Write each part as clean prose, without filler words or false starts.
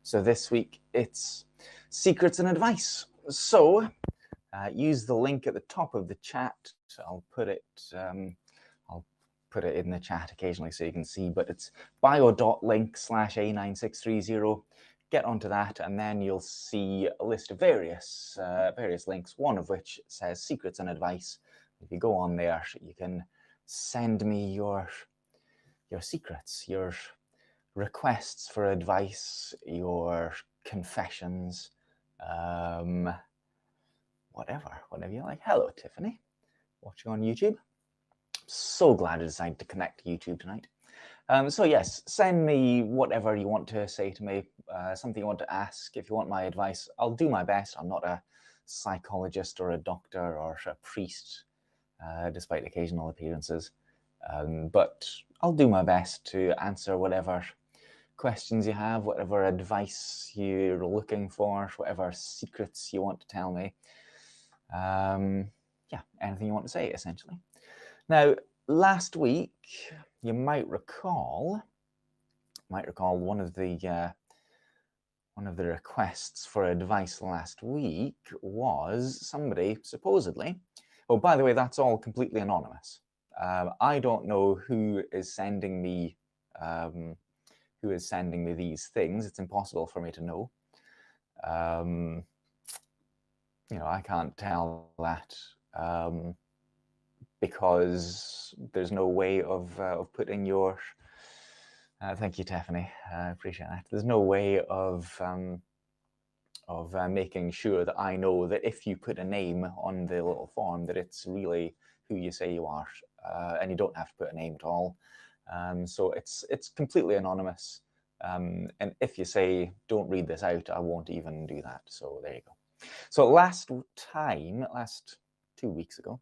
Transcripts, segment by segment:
So this week it's secrets and advice. So use the link at the top of the chat. I'll put it in the chat occasionally so you can see, but it's bio.link/A9630. Get onto that, and then you'll see a list of various links, one of which says secrets and advice. If you go on there, you can send me your secrets, your requests for advice, your confessions, whatever you like. Hello, Tiffany, watching on YouTube. So glad I decided to connect to YouTube tonight. So yes, send me whatever you want to say to me, something you want to ask. If you want my advice, I'll do my best. I'm not a psychologist or a doctor or a priest, despite occasional appearances. But I'll do my best to answer whatever questions you have, whatever advice you're looking for, whatever secrets you want to tell me. Yeah, anything you want to say, essentially. Now, last week, you might recall one of the requests for advice last week was somebody supposedly. Oh, by the way, that's all completely anonymous. I don't know who is sending me these things. It's impossible for me to know. I can't tell that because there's no way of putting your. Thank you, Tiffany. I appreciate that. There's no way of making sure that I know that if you put a name on the little form, that it's really who you say you are, and you don't have to put a name at all. So it's completely anonymous. And if you say, don't read this out, I won't even do that. So there you go. So last 2 weeks ago,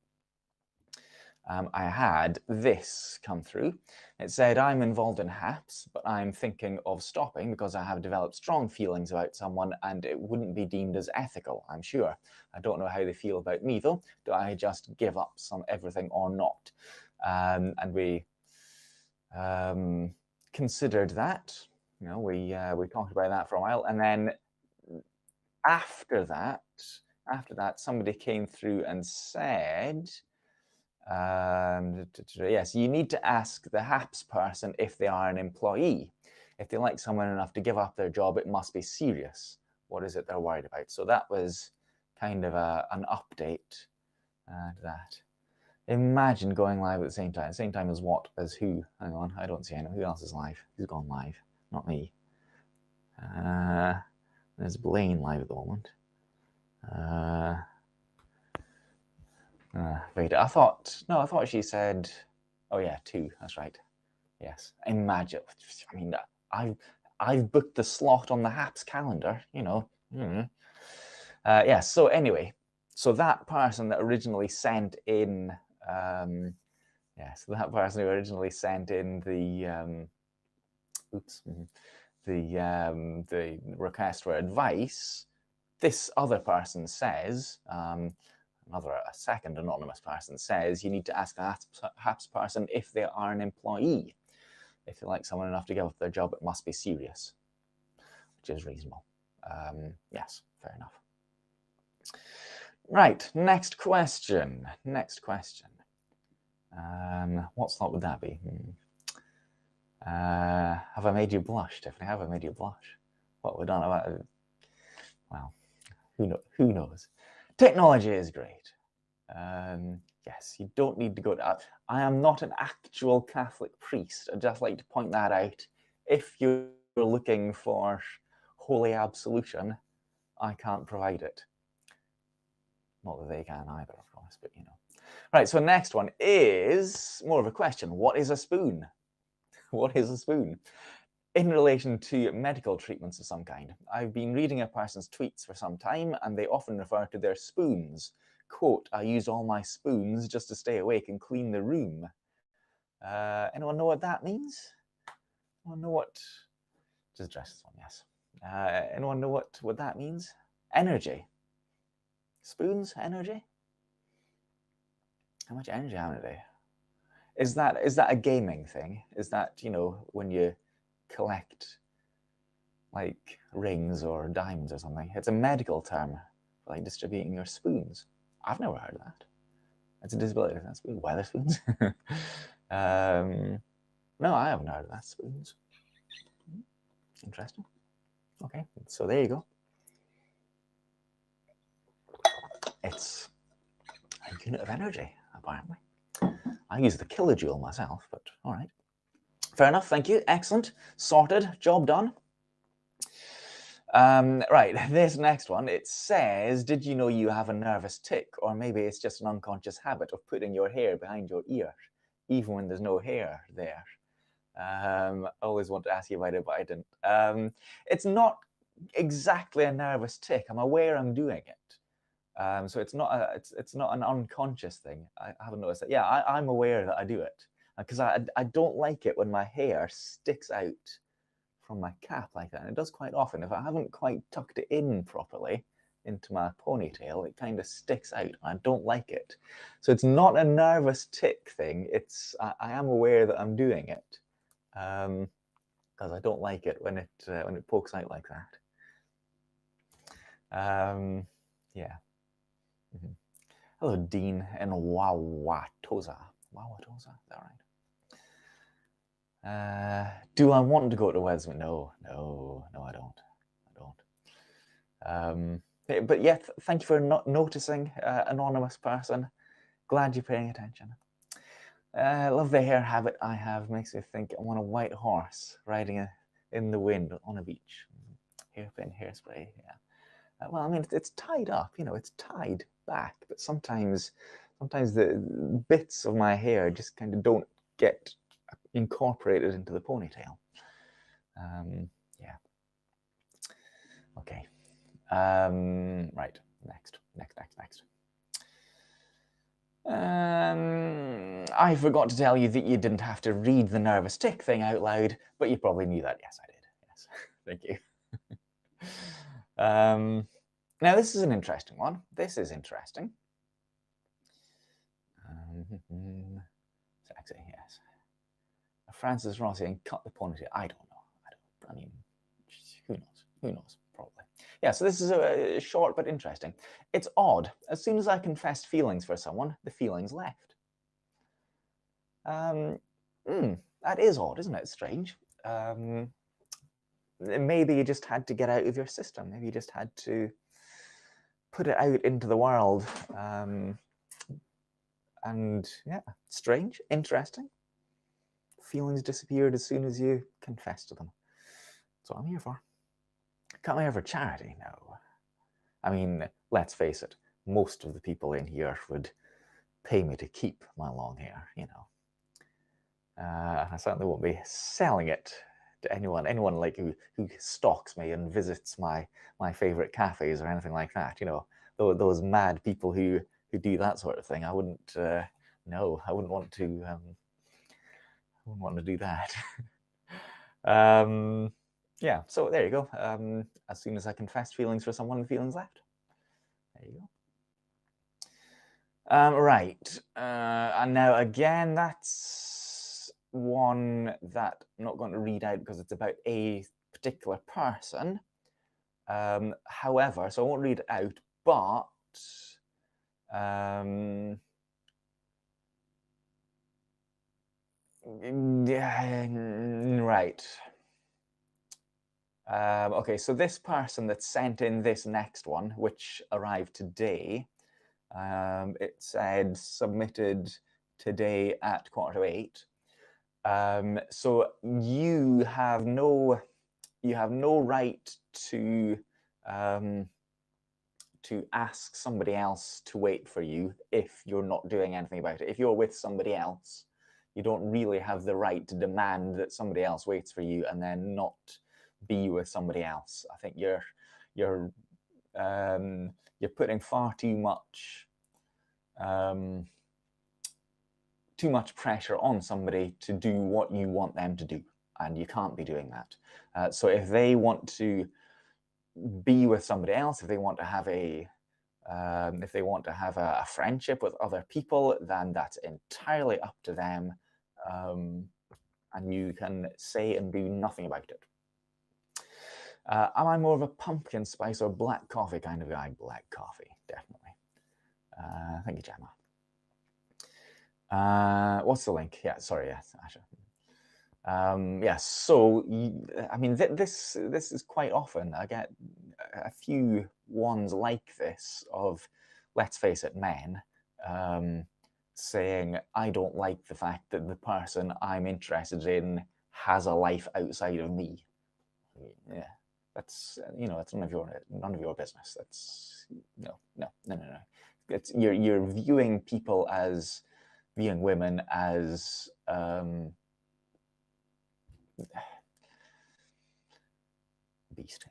I had this come through. It said, I'm involved in HAPS, but I'm thinking of stopping because I have developed strong feelings about someone and it wouldn't be deemed as ethical, I'm sure. I don't know how they feel about me though. Do I just give up everything or not? And we considered that. We talked about that for a while, and then after that, somebody came through and said, yes, you need to ask the HAPS person if they are an employee. If they like someone enough to give up their job, it must be serious. What is it they're worried about? So that was kind of an update to that. Imagine going live at the same time. Same time as what? As who? Hang on, I don't see anyone. Who else is live? Who's gone live? Not me. There's Blaine live at the moment. Wait, I thought she said, oh yeah, 2, that's right. Yes, imagine, I mean, I've booked the slot on the HAPS calendar, yeah, so anyway, so that person that originally sent in, the request for advice, this other person says, a second anonymous person says, you need to ask a HAPS person if they are an employee. If they like someone enough to give up their job, it must be serious, which is reasonable. Yes, fair enough. Right, next question. What slot would that be? Have I made you blush, Tiffany? Have I made you blush? What we've done about it? Well, who knows? Technology is great. Yes, you don't need to go to. I am not an actual Catholic priest. I'd just like to point that out. If you're looking for holy absolution, I can't provide it. Not that they can either, of course, but you know. Right, so next one is more of a question. What is a spoon? What is a spoon? In relation to medical treatments of some kind, I've been reading a person's tweets for some time, and they often refer to their spoons. Quote, I use all my spoons just to stay awake and clean the room. Anyone know what that means? Anyone know what? Just address this one, yes. Anyone know what that means? Energy. Spoons, energy? How much energy have they? Is that a gaming thing? Is that, when you collect like rings or diamonds or something. It's a medical term for like distributing your spoons. I've never heard of that. It's a disability. That's Wetherspoons. No, I haven't heard of that. Spoons. Interesting. Okay, so there you go. It's a unit of energy, apparently. I use the kilojoule myself, but all right. Fair enough, thank you. Excellent. Sorted. Job done. Right, this next one, it says, did you know you have a nervous tic? Or maybe it's just an unconscious habit of putting your hair behind your ear, even when there's no hair there. I always want to ask you about it, but I didn't. It's not exactly a nervous tic. I'm aware I'm doing it. So it's not an unconscious thing. I haven't noticed that. Yeah, I'm aware that I do it because I don't like it when my hair sticks out from my cap like that. And it does quite often. If I haven't quite tucked it in properly into my ponytail, it kind of sticks out. And I don't like it. So it's not a nervous tic thing. It's I am aware that I'm doing it because I don't like it when it pokes out like that. Yeah. Mm-hmm. Hello, Dean in Wauwatosa. Wauwatosa, is that right? Do I want to go to Wesman? No, I don't. But yeah, thank you for not noticing, anonymous person. Glad you're paying attention. Love the hair habit I have. Makes me think I'm on a white horse riding in the wind on a beach. Hairpin, hairspray, yeah. Well, I mean, it's tied up, it's tied back, but sometimes the bits of my hair just kind of don't get incorporated into the ponytail. Yeah. Okay. Right. Next. I forgot to tell you that you didn't have to read the nervous tic thing out loud, but you probably knew that. Yes, I did. Yes. Thank you. Now, this is an interesting one. This is interesting. Sexy, yes. Francis Rossi and cut the ponytail. I don't know. I mean, who knows? Probably. Yeah, so this is a short but interesting. It's odd. As soon as I confessed feelings for someone, the feelings left. That is odd, isn't it? Strange. Maybe you just had to get out of your system. Maybe you just had to put it out into the world. And yeah, strange, interesting. Feelings disappeared as soon as you confessed to them. That's what I'm here for. Come here for charity? No. I mean, let's face it, most of the people in here would pay me to keep my long hair, I certainly won't be selling it to anyone like who stalks me and visits my favorite cafes or anything like that. Those mad people who do that sort of thing. I wouldn't. No, I wouldn't want to. I wouldn't want to do that. Yeah. So there you go. As soon as I confessed feelings for someone, the feelings left. There you go. Right. And now again, that's one that I'm not going to read out because it's about a particular person. However, so I won't read it out, but yeah, right. Okay, so this person that sent in this next one, which arrived today, it said submitted today at 7:45. So you have no right to ask somebody else to wait for you if you're not doing anything about it. If you're with somebody else, you don't really have the right to demand that somebody else waits for you and then not be with somebody else. I think you're putting far too much pressure on somebody to do what you want them to do, and you can't be doing that. So if they want to be with somebody else, if they want to have a friendship with other people, then that's entirely up to them, and you can say and do nothing about it. Am I more of a pumpkin spice or black coffee kind of guy? Black coffee, definitely. Thank you, Gemma. What's the link? Yeah, sorry, yes, Asha. Yes, so I mean, this is quite often. I get a few ones like this of, let's face it, men saying, I don't like the fact that the person I'm interested in has a life outside of me. Yeah, that's it's none of your business. That's no. It's you're viewing people as viewing women as beast.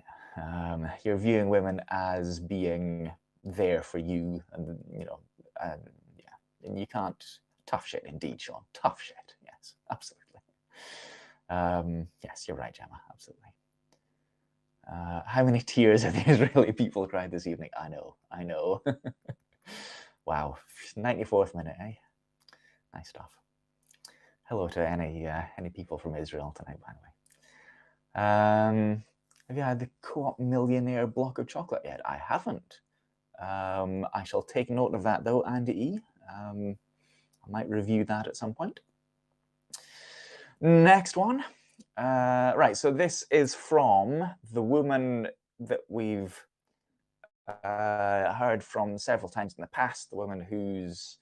You're viewing women as being there for you, and and you can't. Tough shit indeed, Sean. Tough shit. Yes, absolutely. Yes, you're right, Gemma. Absolutely. How many tears have the Israeli people cried this evening? I know. Wow, 94th minute, eh? Nice stuff. Hello to any people from Israel tonight, by the way. Have you had the Co-op Millionaire block of chocolate yet? I haven't. I shall take note of that though, Andy E. I might review that at some point. Next one. Right, so this is from the woman that we've heard from several times in the past, the woman whose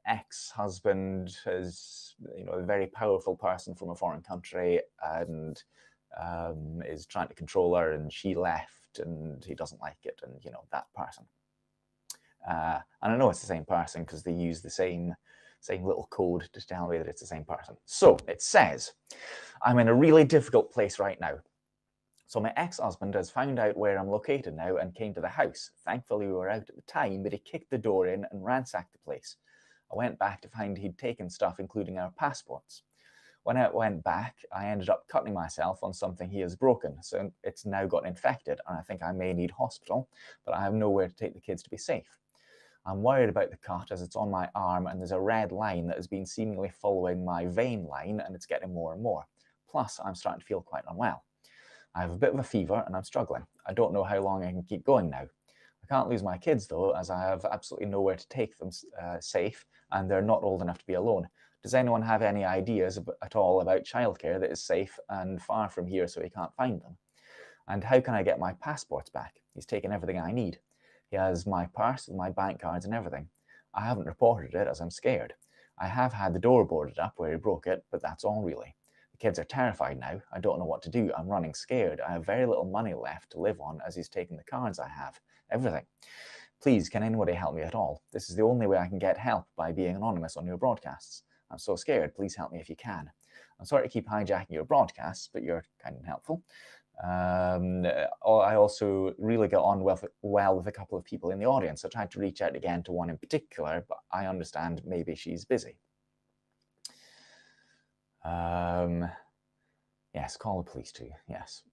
ex-husband is, a very powerful person from a foreign country and is trying to control her, and she left and he doesn't like it, and that person. And I know it's the same person because they use the same little code to tell me that it's the same person. So it says, I'm in a really difficult place right now. So my ex-husband has found out where I'm located now and came to the house. Thankfully, we were out at the time, but he kicked the door in and ransacked the place. I went back to find he'd taken stuff, including our passports. When I went back, I ended up cutting myself on something he has broken, so it's now got infected, and I think I may need hospital, but I have nowhere to take the kids to be safe. I'm worried about the cut as it's on my arm and there's a red line that has been seemingly following my vein line, and it's getting more and more. Plus, I'm starting to feel quite unwell. I have a bit of a fever and I'm struggling. I don't know how long I can keep going now. I can't lose my kids though, as I have absolutely nowhere to take them safe, and they're not old enough to be alone. Does anyone have any ideas at all about childcare that is safe and far from here so he can't find them? And how can I get my passports back? He's taken everything I need. He has my purse, my bank cards and everything. I haven't reported it as I'm scared. I have had the door boarded up where he broke it, but that's all really. The kids are terrified now. I don't know what to do. I'm running scared. I have very little money left to live on as he's taken the cards I have. Everything. Please, can anybody help me at all? This is the only way I can get help, by being anonymous on your broadcasts. I'm so scared. Please help me if you can. I'm sorry to keep hijacking your broadcasts, but you're kind and helpful. I also really got on well with a couple of people in the audience. I tried to reach out again to one in particular, but I understand maybe she's busy. Yes, call the police too. Yes,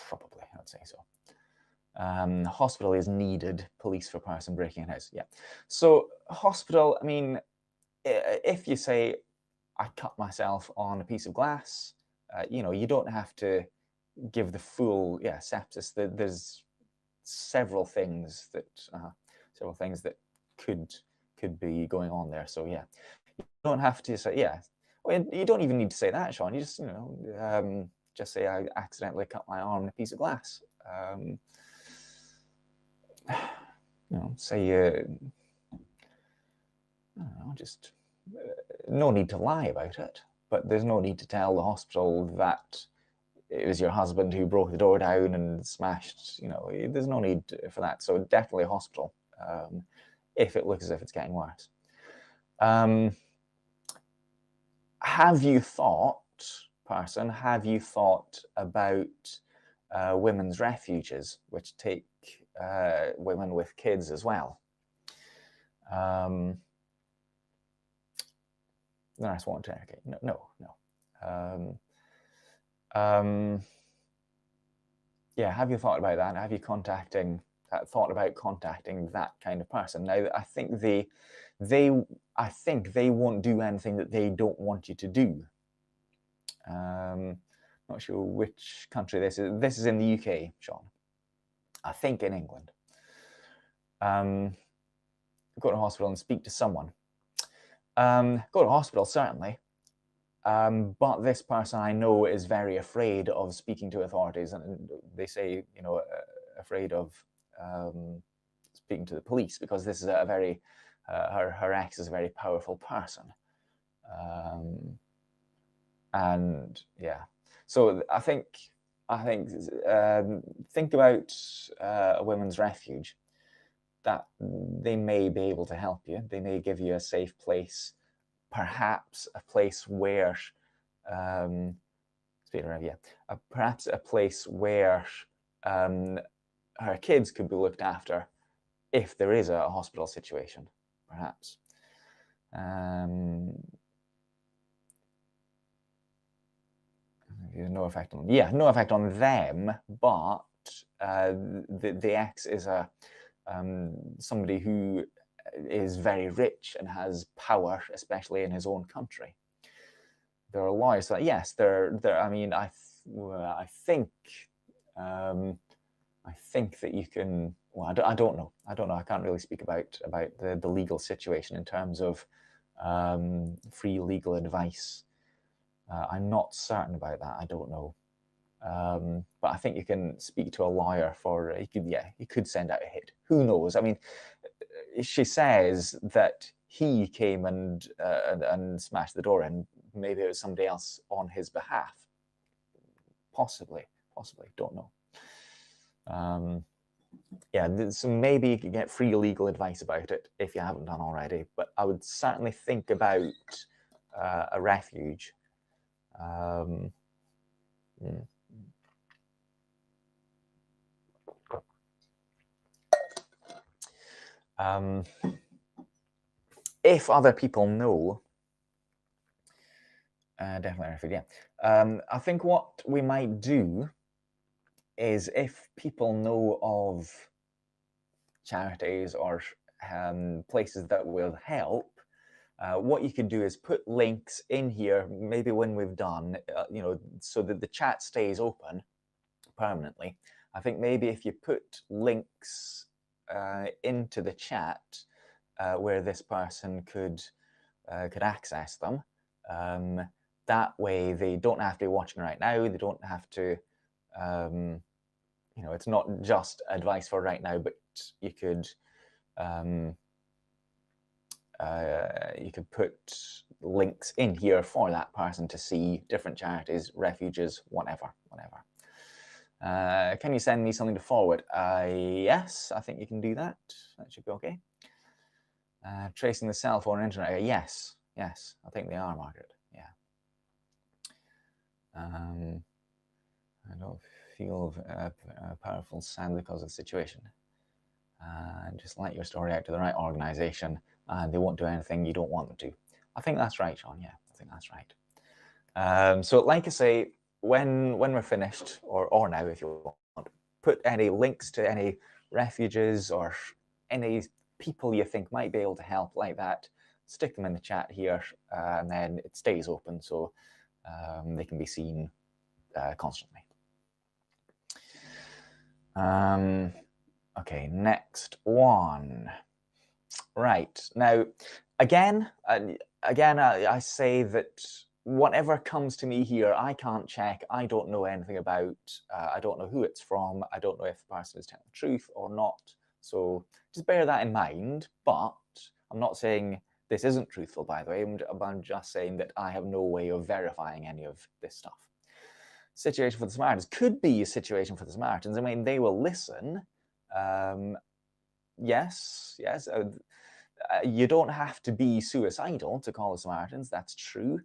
probably, I'd say so. Hospital is needed. Police for person breaking a house. Yeah. So hospital, I mean, if you say, I cut myself on a piece of glass, you don't have to give the full sepsis. There's several things that could be going on there. So yeah, you don't have to say Well, you don't even need to say that, Sean. You just just say I accidentally cut my arm on a piece of glass. Say I don't know, just no need to lie about it, but there's no need to tell the hospital that it was your husband who broke the door down and smashed, there's no need for that. So definitely hospital, if it looks as if it's getting worse. Have you thought about women's refuges, which take women with kids as well? The nurse won't interrogate. No. Have you thought about that? Have you thought about contacting that kind of person? Now, I think they won't do anything that they don't want you to do. Not sure which country this is. This is in the UK, Sean. I think in England. Go to hospital and speak to someone. Go to hospital, certainly. But this person I know is very afraid of speaking to authorities, and they say, you know, afraid of speaking to the police because this is a very, her ex is a very powerful person. And yeah, so I think think about a women's refuge, that they may be able to help you. They may give you a safe place, perhaps a place where, perhaps a place where her kids could be looked after if there is a hospital situation, perhaps. No effect on them. Yeah, no effect on them, but the ex is a somebody who is very rich and has power, especially in his own country. There are lawyers that, yes, there. I mean, I think that you can. Well, I don't know. I can't really speak about the legal situation in terms of free legal advice. I'm not certain about that. I don't know. But I think you can speak to a lawyer for, you could send out a hit. Who knows? I mean, she says that he came and smashed the door in. Maybe it was somebody else on his behalf. Possibly, don't know. Yeah, so maybe you could get free legal advice about it if you haven't done already. But I would certainly think about a refuge. If other people know, definitely refuge, yeah. I think what we might do is, if people know of charities or places that will help, what you could do is put links in here, maybe when we've done, so that the chat stays open permanently. I think maybe if you put links into the chat where this person could access them, that way they don't have to be watching right now. They don't have to, it's not just advice for right now, but you could put links in here for that person to see different charities, refuges, whatever. Can you send me something to forward? Yes, I think you can do that. That should be okay. Tracing the cell phone internet. Yes, I think they are, Margaret. Yeah. I don't feel powerful, sad because of the situation. Just let your story out to the right organization, and they won't do anything you don't want them to. I think that's right, Sean. Yeah, I think that's right. So, like I say, when we're finished, or now, if you want, put any links to any refuges or any people you think might be able to help like that. Stick them in the chat here, and then it stays open, so they can be seen constantly. Okay, next one. Right, now, again, I say that whatever comes to me here, I can't check. I don't know anything about. I don't know who it's from. I don't know if the person is telling the truth or not. So just bear that in mind. But I'm not saying this isn't truthful, by the way. I'm just saying that I have no way of verifying any of this stuff. Situation for the Samaritans could be a situation for the Samaritans. I mean, they will listen. Yes. You don't have to be suicidal to call the Samaritans. That's true.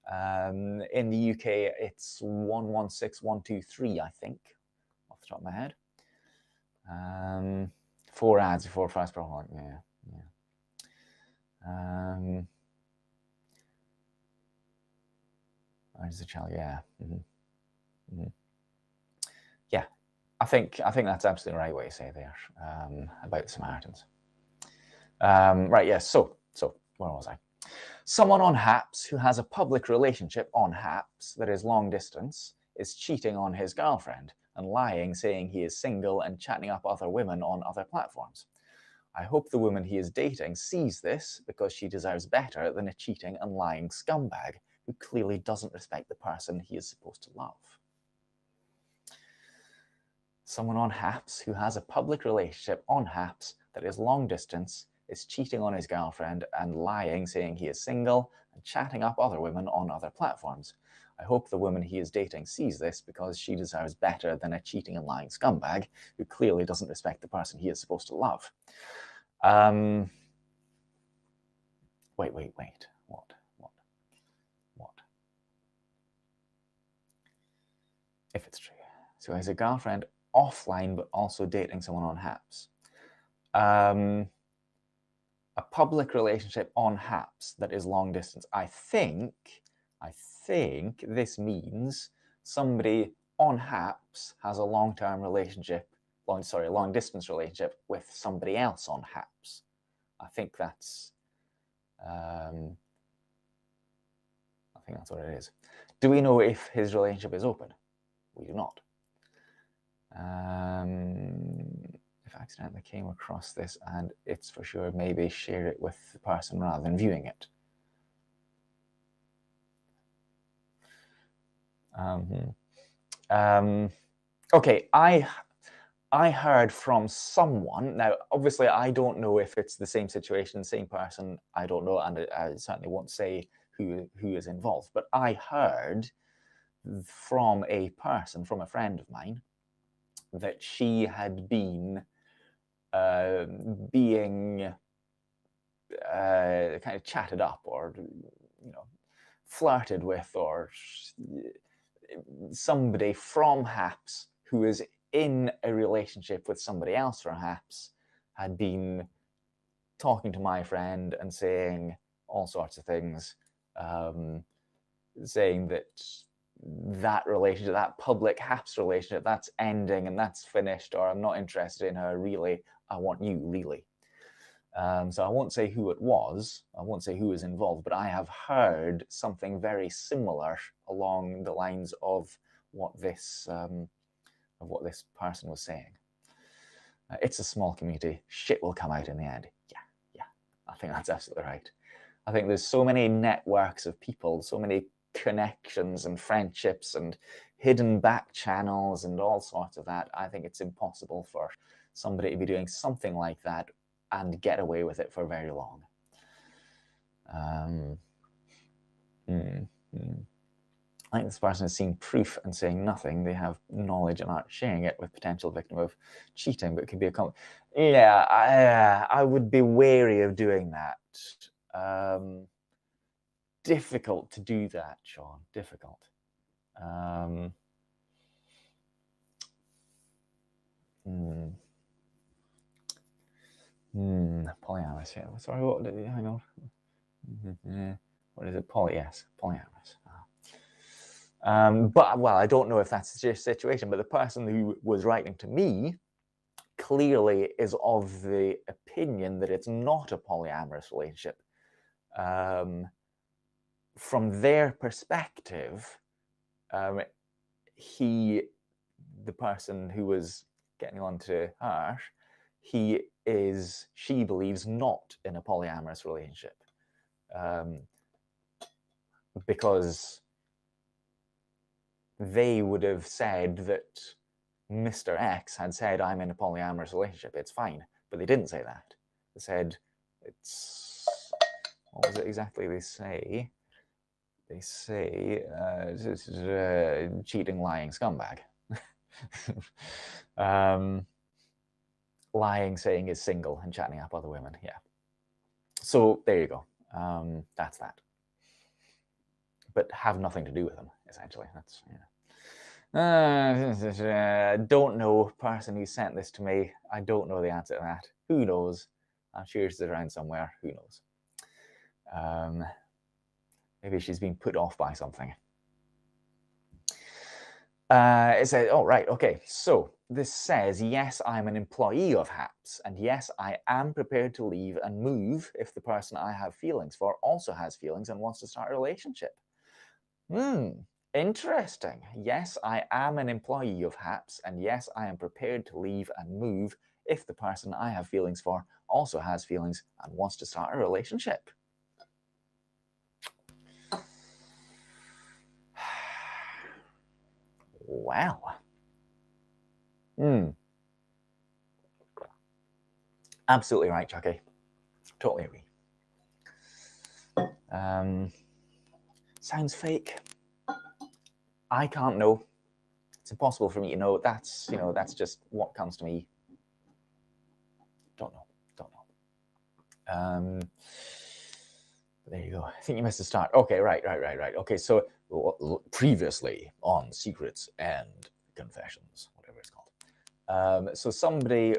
In the UK, it's 116123, I think, off the top of my head. 4 ads before first problem. Yeah. Where's the child? Yeah. Yeah, I think that's absolutely the right way to say there about the Samaritans. Right, yes. So where was I? Someone on Haps who has a public relationship on Haps that is long distance is cheating on his girlfriend and lying, saying he is single and chatting up other women on other platforms. I hope the woman he is dating sees this because she deserves better than a cheating and lying scumbag who clearly doesn't respect the person he is supposed to love. Someone on Haps who has a public relationship on Haps that is long distance is cheating on his girlfriend and lying, saying he is single and chatting up other women on other platforms. I hope the woman he is dating sees this because she deserves better than a cheating and lying scumbag who clearly doesn't respect the person he is supposed to love. Wait. What? If it's true. So he has a girlfriend offline, but also dating someone on Haps. A public relationship on Haps that is long distance. I think this means somebody on Haps has a long-term relationship, long distance relationship with somebody else on Haps. I think that's what it is. Do we know if his relationship is open? We do not. If I accidentally came across this and it's for sure, maybe share it with the person rather than viewing it. Okay, I heard from someone. Now, obviously, I don't know if it's the same situation, same person. I don't know, and I certainly won't say who is involved. But I heard from a person, from a friend of mine, that she had been being kind of chatted up, or flirted with, or somebody from Haps who is in a relationship with somebody else from Haps had been talking to my friend and saying all sorts of things, saying that relationship, that public Haps relationship, that's ending and that's finished, or I'm not interested in her, really, I want you, really. So I won't say who it was, I won't say who was involved, but I have heard something very similar along the lines of what this person was saying. It's a small community, shit will come out in the end. Yeah, I think that's absolutely right. I think there's so many networks of people, so many connections and friendships and hidden back channels and all sorts of that. I think it's impossible for somebody to be doing something like that and get away with it for very long. I think this person has seen proof and saying nothing. They have knowledge and aren't sharing it with potential victim of cheating, but it could be a yeah, I would be wary of doing that. Difficult to do that, Sean. Difficult. Polyamorous. Yeah. Sorry, what did you hang on? What is it? Yes, polyamorous. But well, I don't know if that's the situation, but the person who was writing to me clearly is of the opinion that it's not a polyamorous relationship. From their perspective, the person who was getting on to her, she believes not in a polyamorous relationship, because they would have said that Mr. X had said, I'm in a polyamorous relationship, it's fine. But they didn't say that. They said, what was it exactly they say? They say, cheating, lying scumbag. Lying, saying is single and chatting up other women, yeah. So there you go. That's that. But have nothing to do with them, essentially. That's, don't know, person who sent this to me. I don't know the answer to that. Who knows? I'm sure she's around somewhere. Who knows? Maybe she's been put off by something. It says, oh, right, okay. So this says, yes, I'm an employee of Haps, and yes, I am prepared to leave and move if the person I have feelings for also has feelings and wants to start a relationship. Interesting. Yes, I am an employee of HAPS, and yes, I am prepared to leave and move if the person I have feelings for also has feelings and wants to start a relationship. Well. Absolutely right, Chucky. Totally agree. Sounds fake. I can't know. It's impossible for me to know. That's just what comes to me. Don't know. There you go. I think you missed the start. Okay, right. Okay, so previously on Secrets and Confessions, whatever it's called. So somebody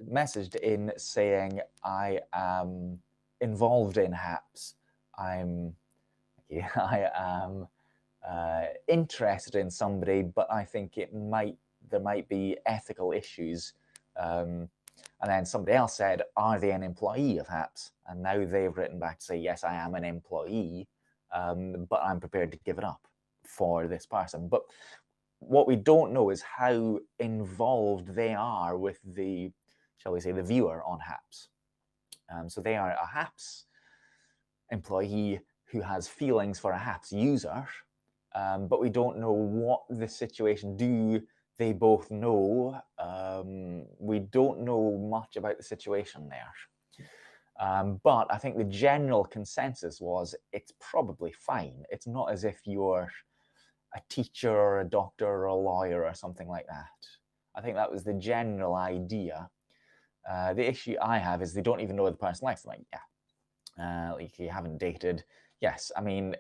messaged in saying, I am involved in HAPS. I am interested in somebody, but I think there might be ethical issues. And then somebody else said, are they an employee of HAPS? And now they've written back to say, yes, I am an employee, but I'm prepared to give it up for this person. But what we don't know is how involved they are with the, shall we say, the viewer on HAPS. So they are a HAPS employee who has feelings for a HAPS user, but we don't know what the situation. Do they both know? We don't know much about the situation there. But I think the general consensus was it's probably fine. It's not as if you're a teacher or a doctor or a lawyer or something like that. I think that was the general idea. The issue I have is they don't even know the person likes them. Like, yeah, like you haven't dated. Yes, I mean,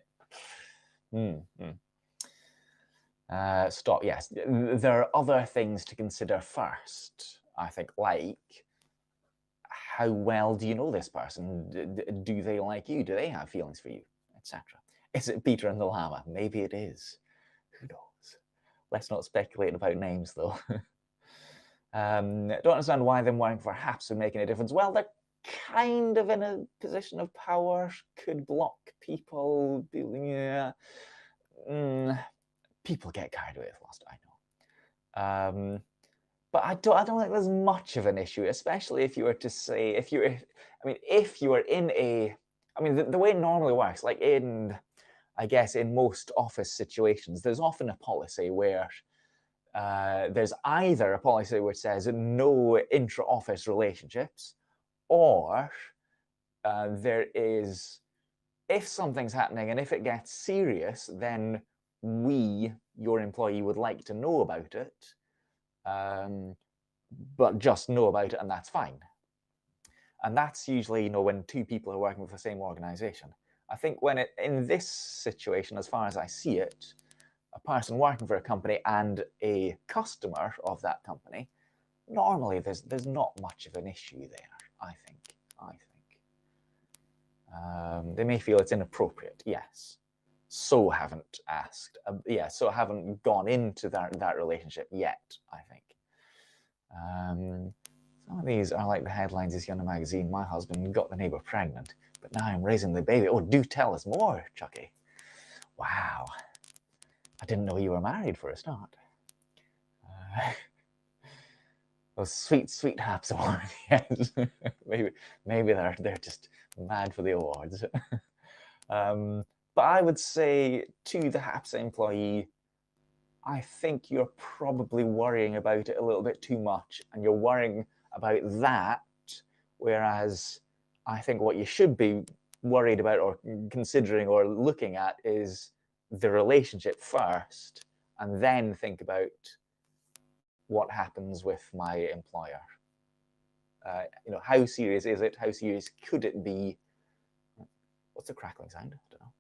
stop. Yes, there are other things to consider first, I think, like how well do you know this person? Do they like you? Do they have feelings for you, etc.? Is it Peter and the Llama? Maybe it is. Who knows? Let's not speculate about names, though. Don't understand why them working for HAPS would make any difference. Well, they're kind of in a position of power, could block people. Yeah. People get carried away with lust, I know. But I don't think there's much of an issue, especially if you were to say, if you were in a, the way it normally works, like I guess in most office situations, there's often a policy where there's either a policy which says no intra-office relationships, or there is, if something's happening and if it gets serious, then we, your employee, would like to know about it, but just know about it and that's fine. And that's usually, when two people are working with the same organization. I think in this situation, as far as I see it, a person working for a company and a customer of that company, normally there's not much of an issue there, I think. They may feel it's inappropriate, yes. So haven't asked, so haven't gone into that relationship yet, I think. Some of these are like the headlines you see on the magazine. My husband got the neighbor pregnant, but now I'm raising the baby. Oh, do tell us more, Chucky. Wow. I didn't know you were married for a start. Those sweet HAPS awards, yes. maybe they're just mad for the awards. But I would say to the HAPS employee, I think you're probably worrying about it a little bit too much, and you're worrying about that, whereas I think what you should be worried about or considering or looking at is the relationship first, and then think about what happens with my employer. How serious is it? How serious could it be? What's the crackling sound? I don't know.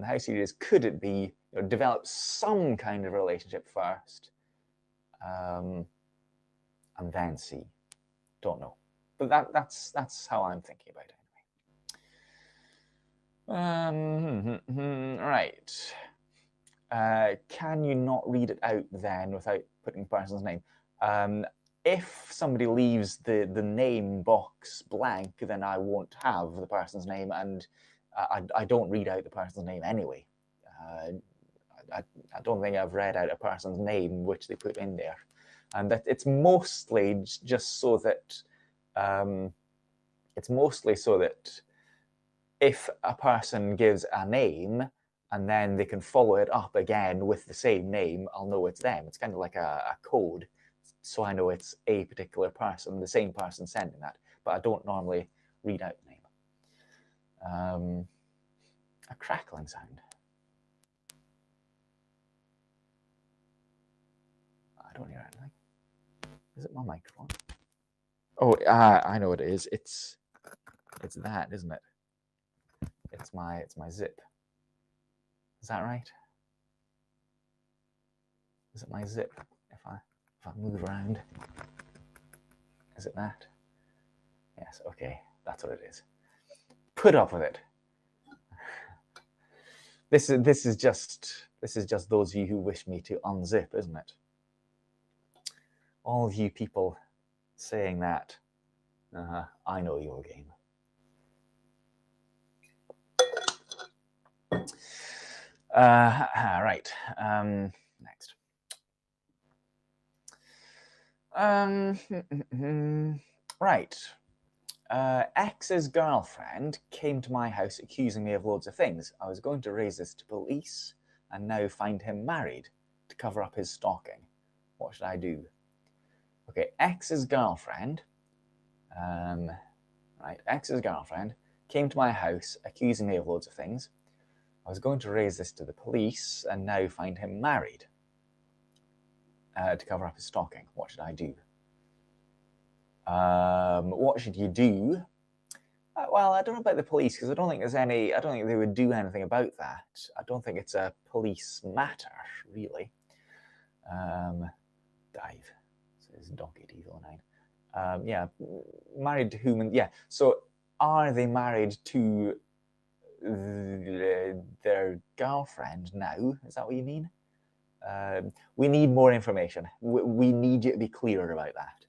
How serious could it be? Develop some kind of relationship first, and then see. Don't know, but that's how I'm thinking about it anyway. Right. Can you not read it out then without putting the person's name? If somebody leaves the name box blank, then I won't have the person's name, and I don't read out the person's name anyway. I don't think I've read out a person's name which they put in there, and that it's mostly just so that if a person gives a name and then they can follow it up again with the same name, I'll know it's them. It's kind of like a code, so I know it's a particular person, the same person sending that, but I don't normally read out the name. A crackling sound. I don't hear anything. Is it my microphone? Oh, I know what it is. It's that, isn't it? It's my zip. Is that right? Is it my zip? If I move around, is it that? Yes. Okay, that's what it is. Put up with it. This is just those of you who wish me to unzip, isn't it? All of you people saying that. I know your game. Right. Next. Right. Ex's girlfriend came to my house accusing me of loads of things. I was going to raise this to police and now find him married to cover up his stalking. What should I do? Okay, ex's girlfriend. Ex's girlfriend came to my house accusing me of loads of things. I was going to raise this to the police and now find him married to cover up his stalking. What should I do? What should you do? Well, I don't know about the police because I don't think they would do anything about that. I don't think it's a police matter, really. Dive. Says Donkey Devil 9. Yeah, married to whom? Yeah. So, are they married to their girlfriend now? Is that what you mean? We need more information. We need you to be clearer about that.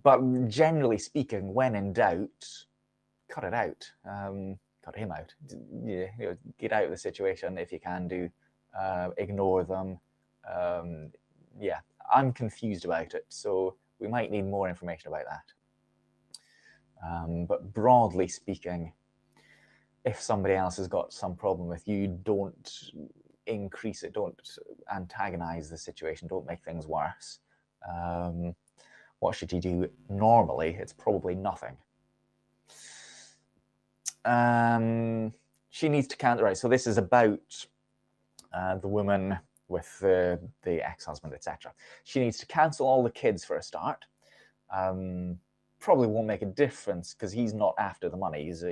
But generally speaking, when in doubt, cut it out. Cut him out. Yeah, get out of the situation if you can do. Ignore them. Yeah, I'm confused about it, so we might need more information about that. But broadly speaking, if somebody else has got some problem with you, don't increase it, don't antagonize the situation, don't make things worse. What should you do? Normally, it's probably nothing. She needs to cancel. Right, so this is about the woman with the ex-husband, etc. She needs to cancel all the kids for a start. Probably won't make a difference because he's not after the money. He's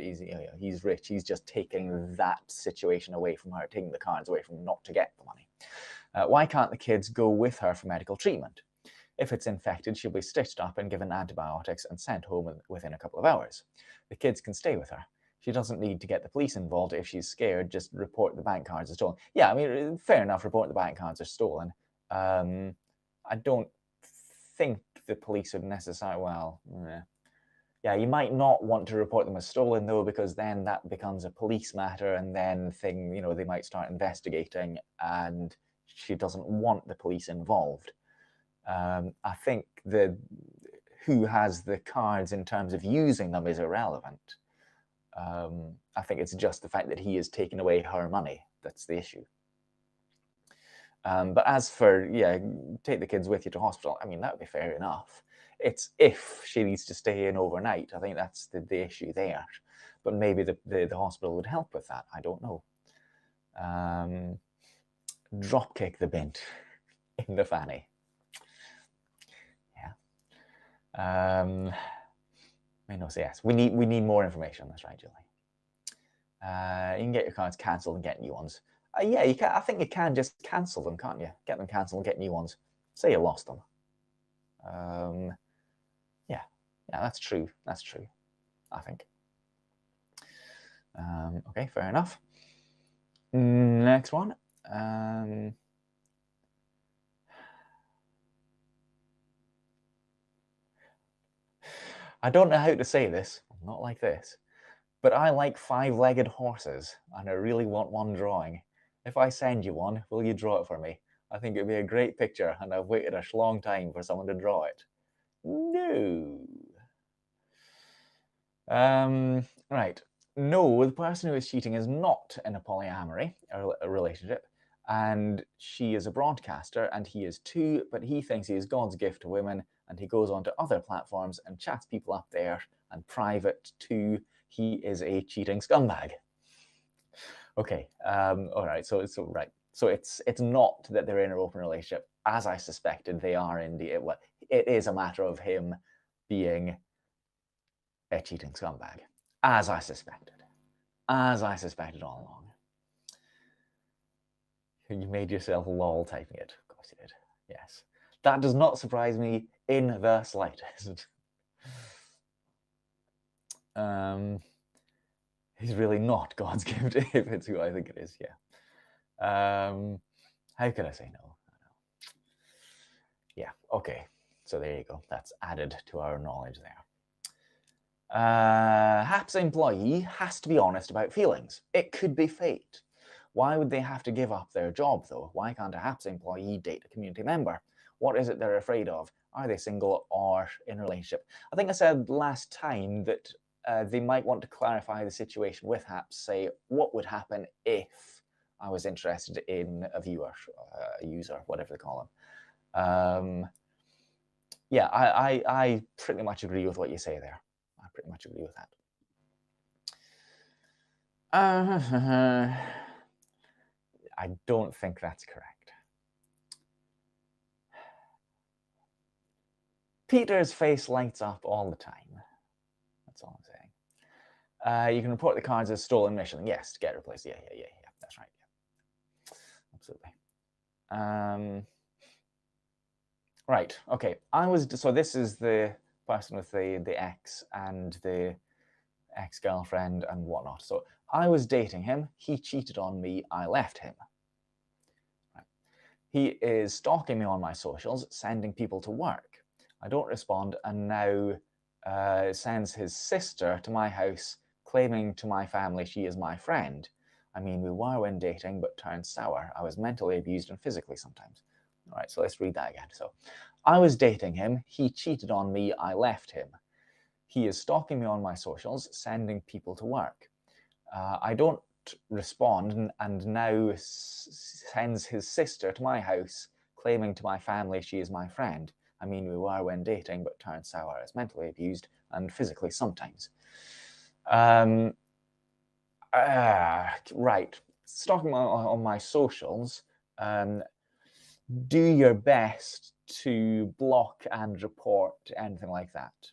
rich. He's just taking that situation away from her, taking the cards away from him not to get the money. Why can't the kids go with her for medical treatment? If it's infected, she'll be stitched up and given antibiotics and sent home within a couple of hours. The kids can stay with her. She doesn't need to get the police involved if she's scared. Just report the bank cards are stolen. Yeah, I mean, fair enough, report the bank cards are stolen. I don't think the police would necessarily, well, yeah, you might not want to report them as stolen though, because then that becomes a police matter and then they might start investigating and she doesn't want the police involved. I think who has the cards in terms of using them is irrelevant. I think it's just the fact that he has taken away her money that's the issue. But as for, take the kids with you to hospital, I mean, that would be fair enough. It's if she needs to stay in overnight. I think that's the issue there. But maybe the hospital would help with that. I don't know. Dropkick the bint in the fanny. Yeah. Yes, we need more information. That's right, Julie. You can get your cards cancelled and get new ones. Yeah, you can. I think you can just cancel them, can't you? Get them cancelled and get new ones. Say you lost them. Yeah, that's true. That's true, I think. Okay, fair enough. Next one. I don't know how to say this. Not like this. but I like 5-legged horses, and I really want one drawing. If I send you one, will you draw it for me? I think it'd be a great picture, and I've waited a long time for someone to draw it. No. Right. No, the person who is cheating is not in a polyamory, a relationship, and she is a broadcaster, and he is too, but he thinks he is God's gift to women, and he goes on to other platforms and chats people up there, and private too. He is a cheating scumbag. Okay. All right. So it's not that they're in an open relationship, as I suspected they are indeed. It is a matter of him being a cheating scumbag, as I suspected all along. You made yourself lol typing it. Of course you did. Yes. That does not surprise me in the slightest. He's really not God's gift if it's who I think it is, yeah. How could I say no? Yeah, okay. So there you go. That's added to our knowledge there. HAPS employee has to be honest about feelings. It could be fate. Why would they have to give up their job, though? Why can't a HAPS employee date a community member? What is it they're afraid of? Are they single or in a relationship? I think I said last time that they might want to clarify the situation with HAPS, say, what would happen if I was interested in a viewer, a user, whatever they call them. Yeah, I pretty much agree with what you say there. I pretty much agree with that. I don't think that's correct. Peter's face lights up all the time. That's all I'm saying. You can report the cards as stolen Michelin. Yes, to get replaced. Yeah. That's right. Yeah. Absolutely. Right. Okay. So this is the person with the ex and the ex-girlfriend and whatnot. So I was dating him. He cheated on me. I left him. Right. He is stalking me on my socials, sending people to work. I don't respond, and now sends his sister to my house, claiming to my family she is my friend. I mean, we were when dating, but turned sour. I was mentally abused and physically sometimes. All right, so let's read that again. So I was dating him. He cheated on me. I left him. He is stalking me on my socials, sending people to work. I don't respond, and now sends his sister to my house, claiming to my family she is my friend. I mean, we were when dating, but turned sour, as mentally abused and physically sometimes. Right. Stalking on my socials. Do your best to block and report anything like that.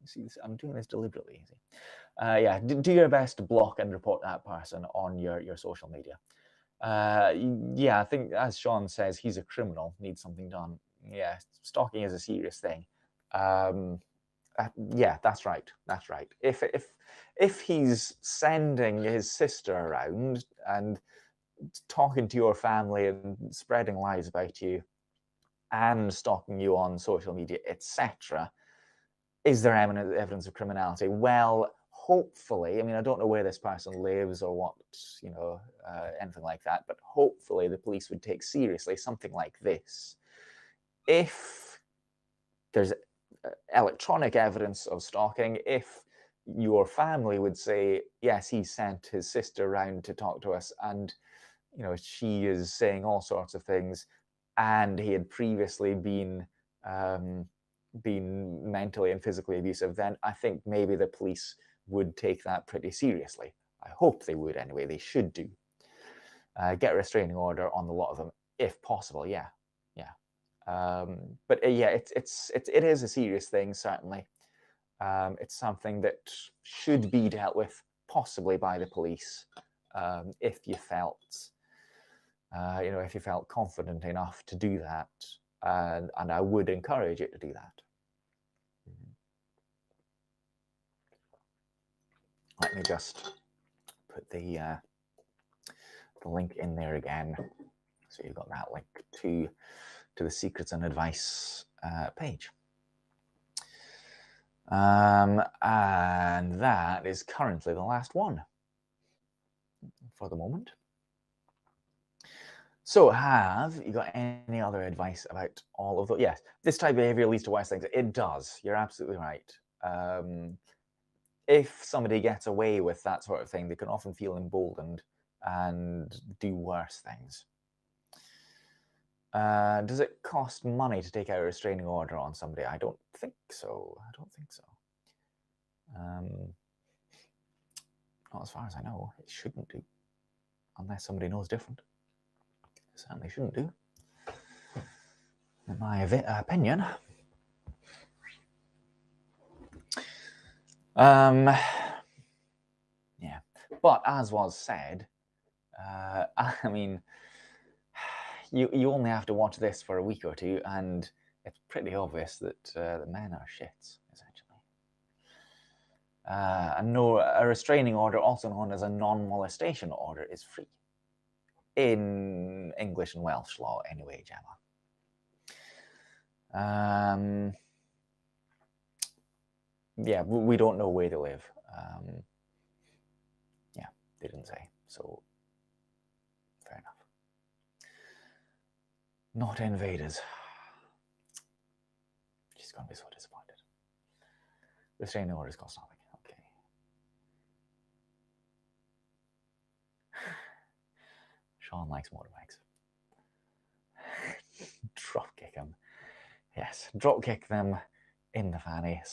See, I'm doing this deliberately. Yeah, do your best to block and report that person on your social media. Yeah, I think, as Sean says, he's a criminal, needs something done. Yeah, stalking is a serious thing. Yeah, that's right. That's right. If he's sending his sister around and talking to your family and spreading lies about you and stalking you on social media, etc., is there evidence of criminality? Well, hopefully, I mean, I don't know where this person lives or what, anything like that, but hopefully the police would take seriously something like this. If there's electronic evidence of stalking, if your family would say, yes, he sent his sister around to talk to us, and she is saying all sorts of things, and he had previously been mentally and physically abusive, then I think maybe the police would take that pretty seriously. I hope they would anyway. They should do. Get a restraining order on the lot of them if possible. Yeah. But yeah, it is a serious thing, certainly. It's something that should be dealt with possibly by the police if you felt if you felt confident enough to do that, and I would encourage you to do that. Let me just put the link in there again, so you've got that link to the Secrets and Advice page. And that is currently the last one for the moment. So have you got any other advice about all of those? Yes, this type of behavior leads to worse things. It does. You're absolutely right. If somebody gets away with that sort of thing, they can often feel emboldened and do worse things. Does it cost money to take out a restraining order on somebody? I don't think so. I don't think so. Not as far as I know. It shouldn't do, unless somebody knows different. It certainly shouldn't do, in my opinion. Yeah, but as was said, I mean, you only have to watch this for a week or two, and it's pretty obvious that the men are shits, essentially. A restraining order, also known as a non-molestation order, is free. In English and Welsh law, anyway, Gemma. Yeah, we don't know where they live. Yeah, they didn't say, so fair enough. Not invaders. She's going to be so disappointed. Restraining orders cost nothing. Okay. Sean likes motorbikes. Dropkick him. Yes, dropkick them in the fanny /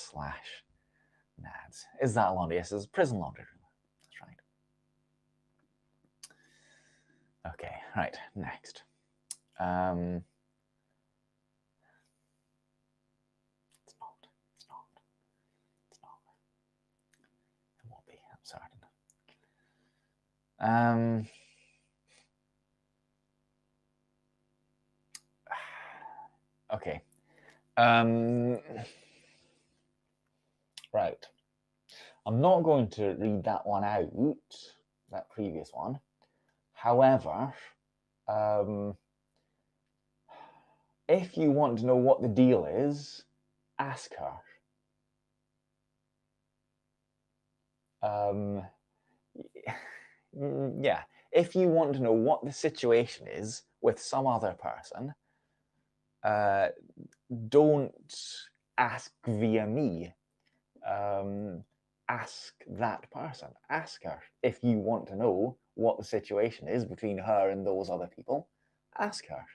nads. Is that laundry? Yes, it's prison laundry room. That's right. Okay, right, next. It's not. It won't be, I'm certain. Okay. Right. I'm not going to read that one out, that previous one. However, if you want to know what the deal is, ask her. Yeah, if you want to know what the situation is with some other person, don't ask via me. Ask that person. Ask her if you want to know what the situation is between her and those other people. Ask her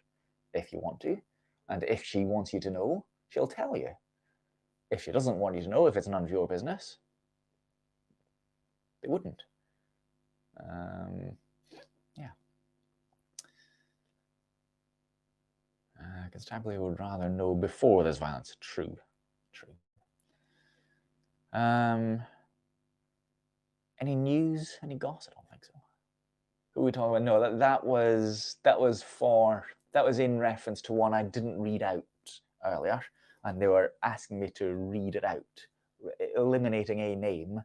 if you want to, and if she wants you to know, she'll tell you. If she doesn't want you to know, if it's none of your business, they wouldn't. Yeah. Constabulary would rather know before there's violence. True. Any news? Any gossip? I don't think so. Who are we talking about? No, that was in reference to one I didn't read out earlier, and they were asking me to read it out, eliminating a name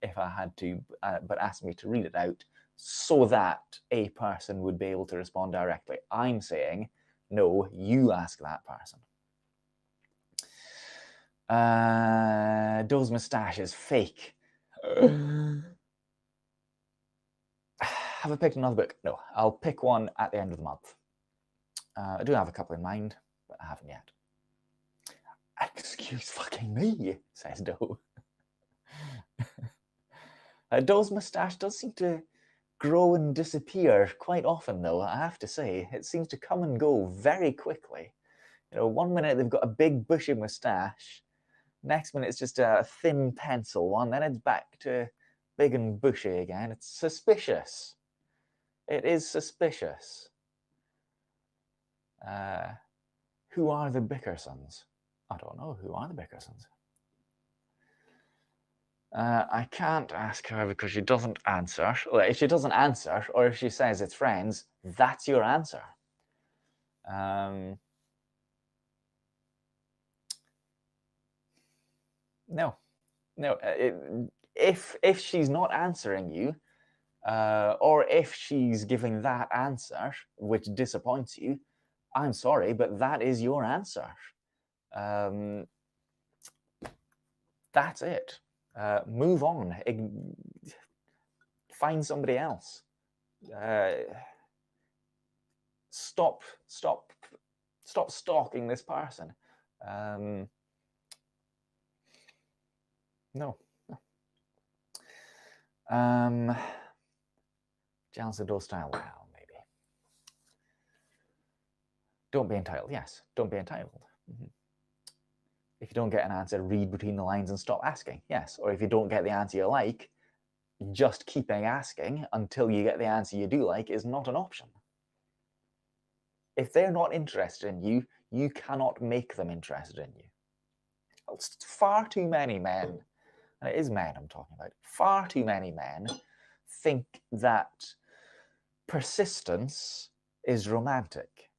if I had to, but asking me to read it out so that a person would be able to respond directly. I'm saying, no, you ask that person. Doe's moustache is fake. Have I picked another book? No, I'll pick one at the end of the month. I do have a couple in mind, but I haven't yet. Excuse fucking me, says Doe. Doe's moustache does seem to grow and disappear quite often, though, I have to say. It seems to come and go very quickly. You know, one minute they've got a big bushy moustache, next minute it's just a thin pencil one, then it's back to big and bushy again. It's suspicious. It is suspicious. Who are the Bickersons? I don't know. Who are the Bickersons? I can't ask her because she doesn't answer. If she doesn't answer, or if she says it's friends, that's your answer. No. If she's not answering you, or if she's giving that answer which disappoints you, I'm sorry, but that is your answer. that's it. Move on. Find somebody else. Stop stalking this person. No. Jealous of those style. Well, maybe. Don't be entitled. Yes, don't be entitled. If you don't get an answer, read between the lines and stop asking. Yes, or if you don't get the answer you like, just keeping asking until you get the answer you do like is not an option. If they're not interested in you, you cannot make them interested in you. Far too many men, and it is men I'm talking about, far too many men think that persistence is romantic.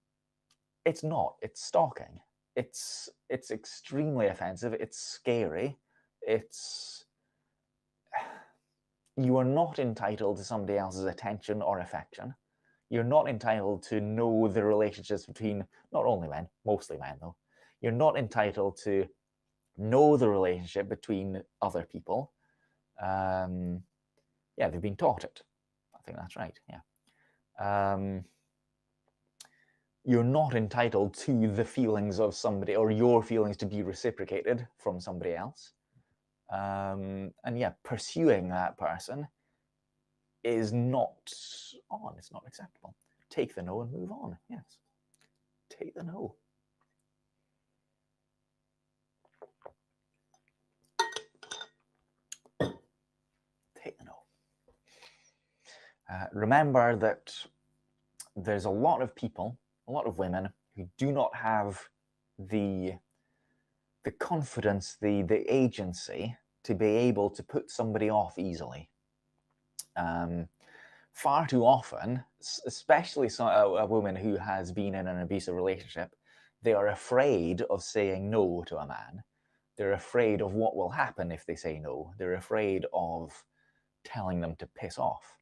It's not. It's stalking. It's extremely offensive. It's scary. You are not entitled to somebody else's attention or affection. You're not entitled to know the relationships between not only men, mostly men though. You're not entitled to know the relationship between other people. Yeah, they've been taught it. I think that's right. Yeah. You're not entitled to the feelings of somebody or your feelings to be reciprocated from somebody else. And yeah, pursuing that person is not on. It's not acceptable. Take the no and move on. Yes. Take the no. Take the no. Remember that there's a lot of people, a lot of women who do not have the confidence, the agency to be able to put somebody off easily. Far too often, especially a woman who has been in an abusive relationship, they are afraid of saying no to a man. They're afraid of what will happen if they say no. They're afraid of telling them to piss off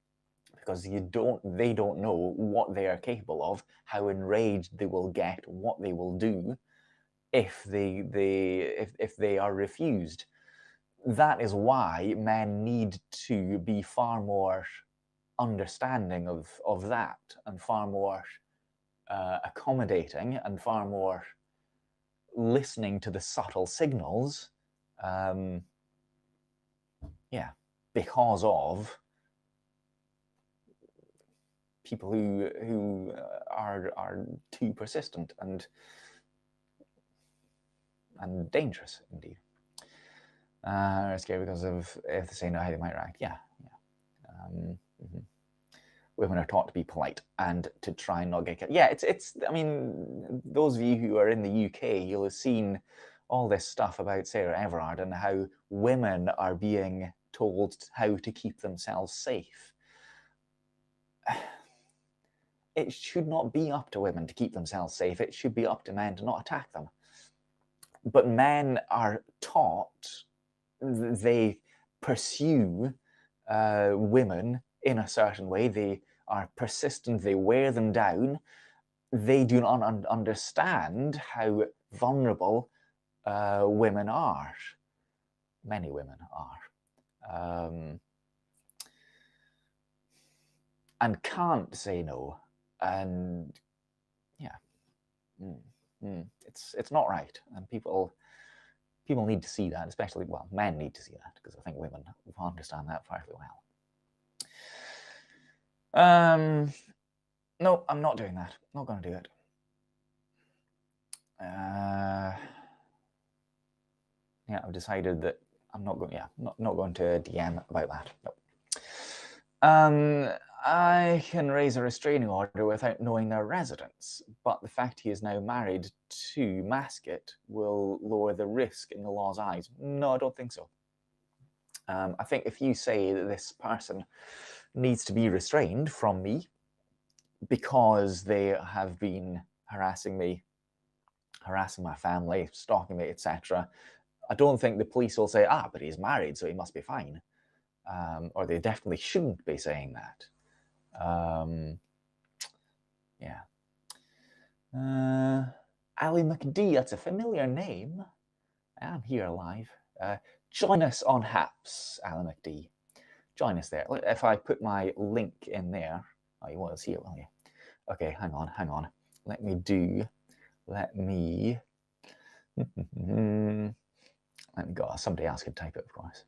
because they don't know what they are capable of, how enraged they will get, what they will do if they are refused. That is why men need to be far more understanding of that and far more accommodating and far more listening to the subtle signals. Yeah, because of people who are too persistent and dangerous indeed. Scary because of if they say no, how they might react. Yeah. Women are taught to be polite and to try and not get killed. Yeah, it's. I mean, those of you who are in the UK, you'll have seen all this stuff about Sarah Everard and how women are being told how to keep themselves safe. It should not be up to women to keep themselves safe. It should be up to men to not attack them. But men are taught, they pursue women in a certain way. They are persistent, they wear them down. They do not understand how vulnerable women are. Many women are. And can't say no. And yeah, it's not right. And people need to see that, especially, well, men need to see that, because I think women understand that fairly well. No, I'm not doing that. Not going to do it. Yeah, I've decided that I'm not going. Yeah, not going to DM about that. No. I can raise a restraining order without knowing their residence, but the fact he is now married to Mascot will lower the risk in the law's eyes. No, I don't think so. I think if you say that this person needs to be restrained from me because they have been harassing me, harassing my family, stalking me, etc., I don't think the police will say, but he's married, so he must be fine. Or they definitely shouldn't be saying that. Yeah. Ali McD, that's a familiar name. I am here alive. join us on Haps, Alan McD. Join us there. If I put my link in there, oh, you will see it, will you? Okay, hang on. Let me go. Somebody else could type it, of course.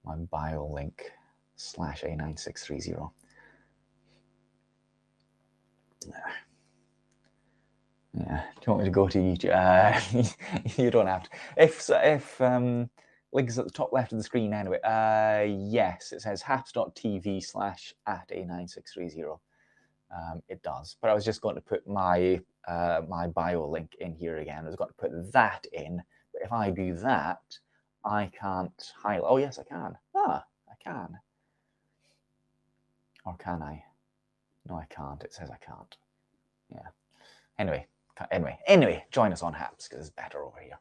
My bio link /A9630. Yeah, do you want me to go to YouTube? You don't have to. If links at the top left of the screen anyway. Yes, it says haps.tv/@A9630. It does, but I was just going to put my my bio link in here again. I was going to put that in, but if I do that, I can't highlight. Oh yes, I can. I can. Or can I? No, I can't. It says I can't. Yeah. Anyway, join us on Haps because it's better over here.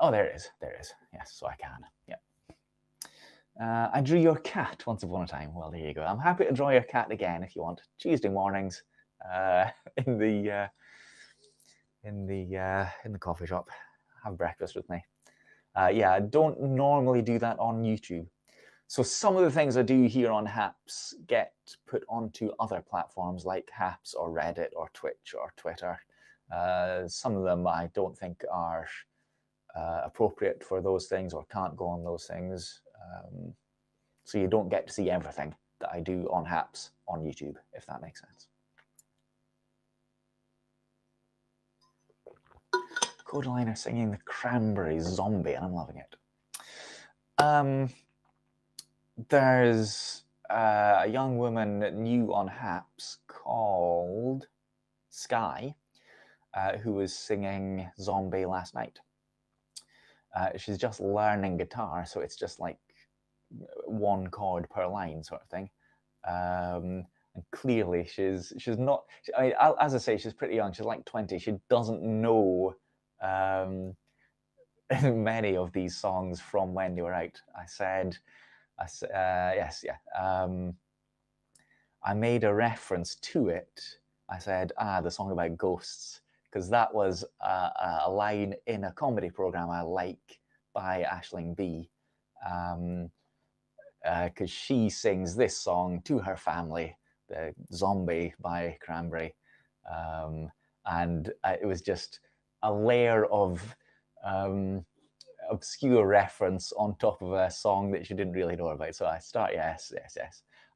Oh, there it is. Yes, so I can. Yeah. I drew your cat once upon a time. Well, there you go. I'm happy to draw your cat again if you want. Tuesday mornings, in the coffee shop. Have breakfast with me. Yeah, I don't normally do that on YouTube. So some of the things I do here on Haps get put onto other platforms like Haps or Reddit or Twitch or Twitter. Some of them I don't think are appropriate for those things or can't go on those things. So you don't get to see everything that I do on Haps on YouTube, if that makes sense. Codaline singing the Cranberries Zombie, and I'm loving it. There's a young woman new on Haps called Sky, who was singing Zombie last night. She's just learning guitar, so it's just like one chord per line sort of thing. And clearly she's not, I mean, as I say, she's pretty young. She's like 20. She doesn't know many of these songs from when they were out. I made a reference to it. I said, the song about ghosts, because that was a line in a comedy program I like by Aisling Bea, because she sings this song to her family, the Zombie by Cranberry, and it was just a layer of obscure reference on top of a song that she didn't really know about. So I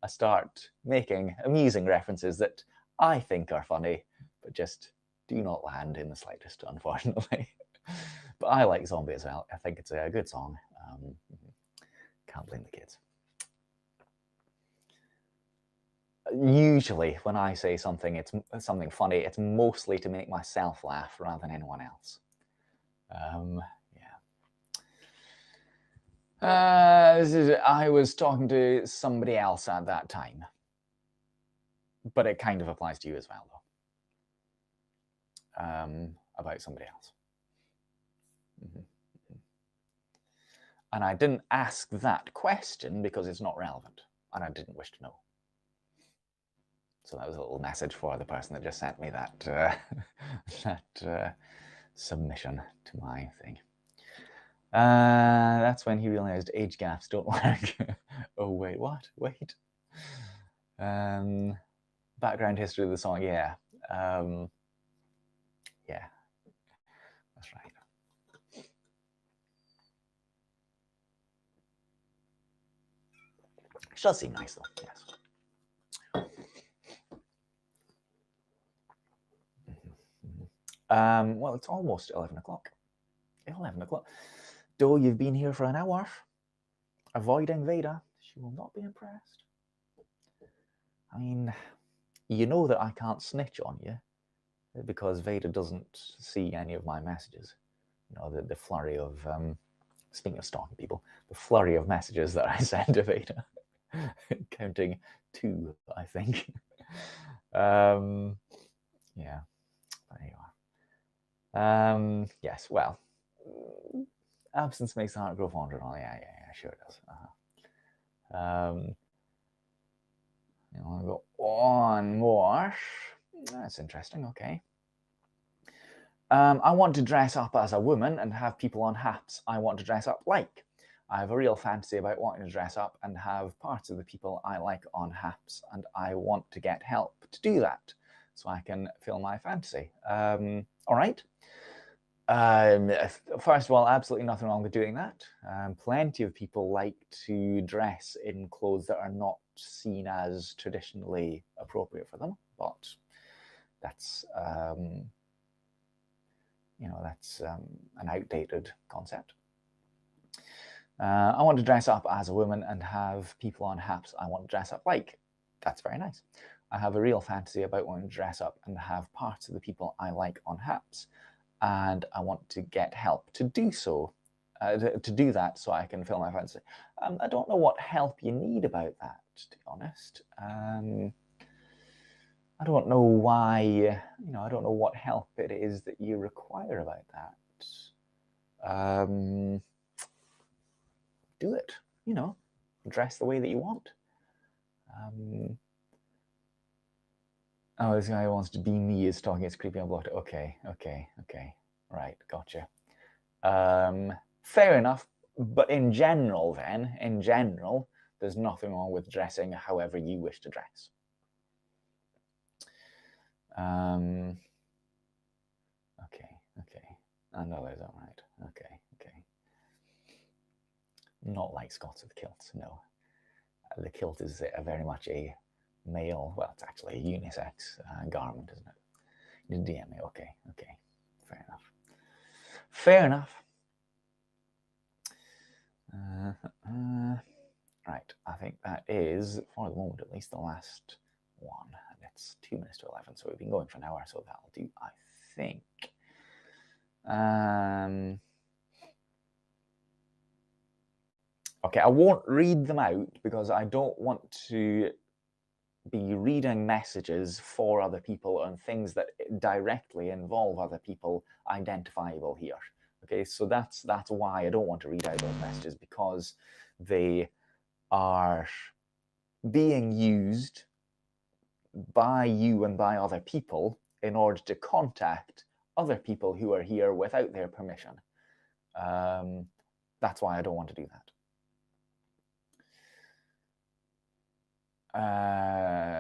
start making amusing references that I think are funny, but just do not land in the slightest, unfortunately. But I like Zombie as well. I think it's a good song. Can't blame the kids. Usually when I say something, it's something funny, it's mostly to make myself laugh rather than anyone else. I was talking to somebody else at that time, but it kind of applies to you as well, though. About somebody else. And I didn't ask that question because it's not relevant, and I didn't wish to know. So that was a little message for the person that just sent me that that submission to my thing. That's when he realized age gaps don't work. Oh, wait, what? Wait. Background history of the song, yeah. Yeah, that's right. It does seem nice, though, yes. Well, it's almost 11 o'clock. 11 o'clock. Though you've been here for an hour, avoiding Veda, she will not be impressed. I mean, you know that I can't snitch on you because Veda doesn't see any of my messages. You know, the flurry of, speaking of stalking people, the flurry of messages that I send to Veda, counting 2, I think. Yeah, there you are. Yes, well, absence makes the heart grow fonder. Oh, yeah, sure it does. You know, I've got one more. That's interesting. Okay. I want to dress up as a woman and have people on hats I want to dress up like. I have a real fantasy about wanting to dress up and have parts of the people I like on hats, and I want to get help to do that so I can fill my fantasy. All right. First of all, absolutely nothing wrong with doing that. Plenty of people like to dress in clothes that are not seen as traditionally appropriate for them, but that's that's an outdated concept. I want to dress up as a woman and have people on hats I want to dress up like. That's very nice. I have a real fantasy about wanting to dress up and have parts of the people I like on hats, and I want to get help to do so, to do that so I can fill my fantasy. I don't know what help you need about that, to be honest. I don't know why, I don't know what help it is that you require about that. Do it, dress the way that you want. Oh, this guy who wants to be me is talking, it's creepy and blocked. Okay. Right, gotcha. Fair enough, but in general, there's nothing wrong with dressing however you wish to dress. Okay. I know those all right. Okay. Not like Scots with kilts, no. The kilt is very much a male, well, it's actually a unisex garment, isn't it? You DM me, okay. Fair enough. Right, I think that is, for the moment at least, the last one. And it's 2 minutes to 11, so we've been going for an hour, so that'll do, I think. Okay, I won't read them out because I don't want to be reading messages for other people on things that directly involve other people identifiable here. Okay, so that's why I don't want to read out those messages, because they are being used by you and by other people in order to contact other people who are here without their permission. That's why I don't want to do that.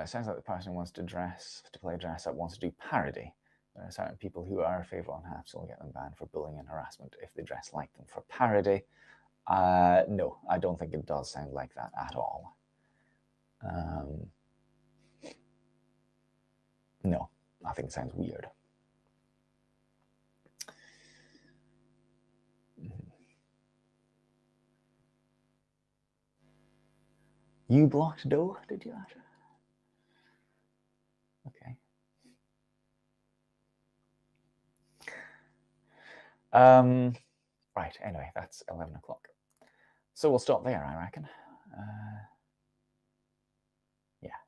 Sounds like the person who wants to play dress up wants to do parody. There are certain people who are favorable on hats, so we'll get them banned for bullying and harassment if they dress like them. For parody, no, I don't think it does sound like that at all. No, I think it sounds weird. You blocked Doe, did you, Asher? Okay. Right, anyway, that's 11 o'clock. So we'll stop there, I reckon. Yeah.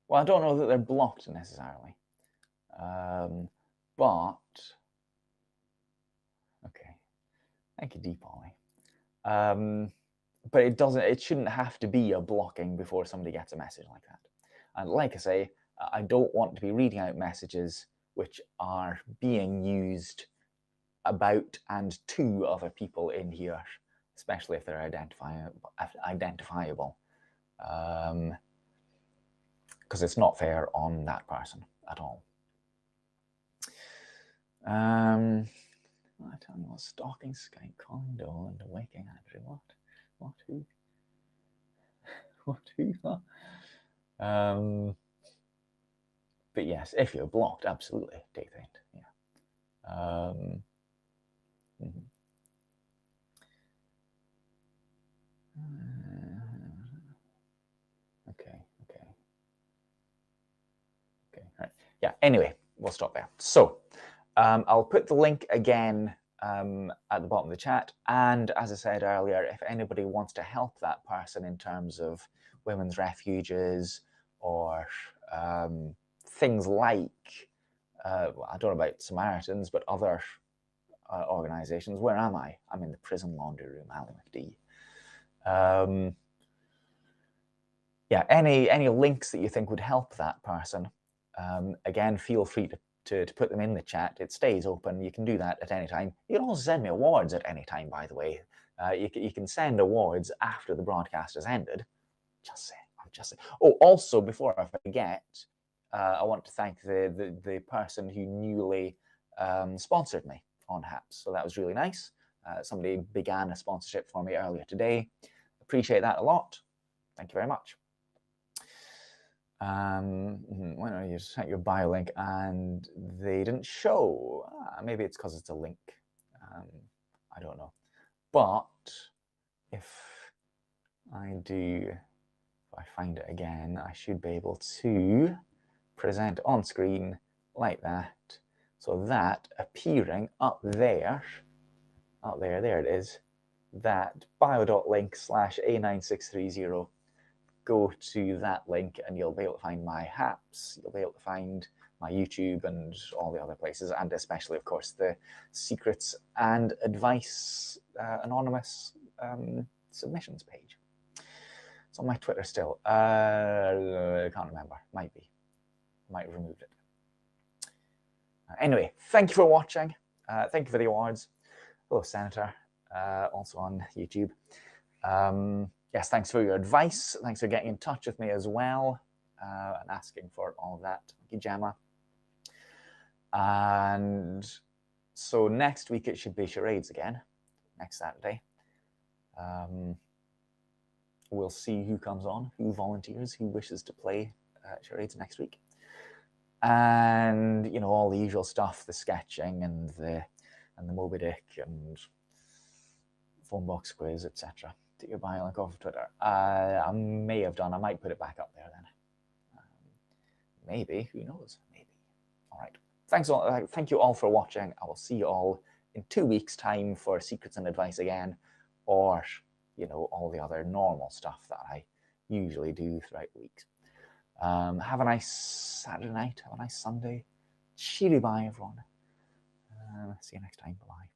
Well, I don't know that they're blocked necessarily. But okay. Thank you, Deepolly. But it shouldn't have to be a blocking before somebody gets a message like that. And like I say, I don't want to be reading out messages which are being used about and to other people in here, especially if they're identifiable. Because it's not fair on that person at all. I tell you what, stalking Skype, calling Doe and waking Andrew. What? Who? But yes, if you're blocked, absolutely, Dathaint. Yeah. Okay. Right. Yeah. Anyway, we'll stop there. So I'll put the link again at the bottom of the chat. And as I said earlier, if anybody wants to help that person in terms of women's refuges or things like, I don't know about Samaritans, but other organizations. Where am I? I'm in the prison laundry room, Ali McD. Yeah, any links that you think would help that person, again, feel free to put them in the chat. It stays open. You can do that at any time. You can also send me awards at any time, by the way. You can send awards after the broadcast has ended. Just saying. I'm just saying. Oh, also, before I forget, I want to thank the person who newly sponsored me on Haps. So that was really nice. Somebody began a sponsorship for me earlier today. Appreciate that a lot. Thank you very much. Why don't you set your bio link and they didn't show? Maybe it's because it's a link. I don't know. But if I find it again, I should be able to present on screen like that. So that appearing up there, there it is, that bio.link/A9630. Go to that link and you'll be able to find my Haps, you'll be able to find my YouTube and all the other places, and especially, of course, the secrets and advice anonymous submissions page. It's on my Twitter still. I can't remember. Might be. Might have removed it. Anyway, thank you for watching. Thank you for the awards. Hello, Senator. Also on YouTube. Yes, thanks for your advice. Thanks for getting in touch with me as well and asking for all of that. Thank you, Gemma. And so next week it should be charades again, next Saturday. We'll see who comes on, who volunteers, who wishes to play charades next week. And, you know, all the usual stuff, the sketching and the Moby Dick and phone box quiz, etc. To your bio link off of Twitter. I may have done. I might put it back up there then. Maybe. Who knows? Maybe. All right. Thanks all. Thank you all for watching. I will see you all in 2 weeks' time for secrets and advice again, or, you know, all the other normal stuff that I usually do throughout the weeks. Have a nice Saturday night. Have a nice Sunday. Cheery bye, everyone. See you next time. Bye.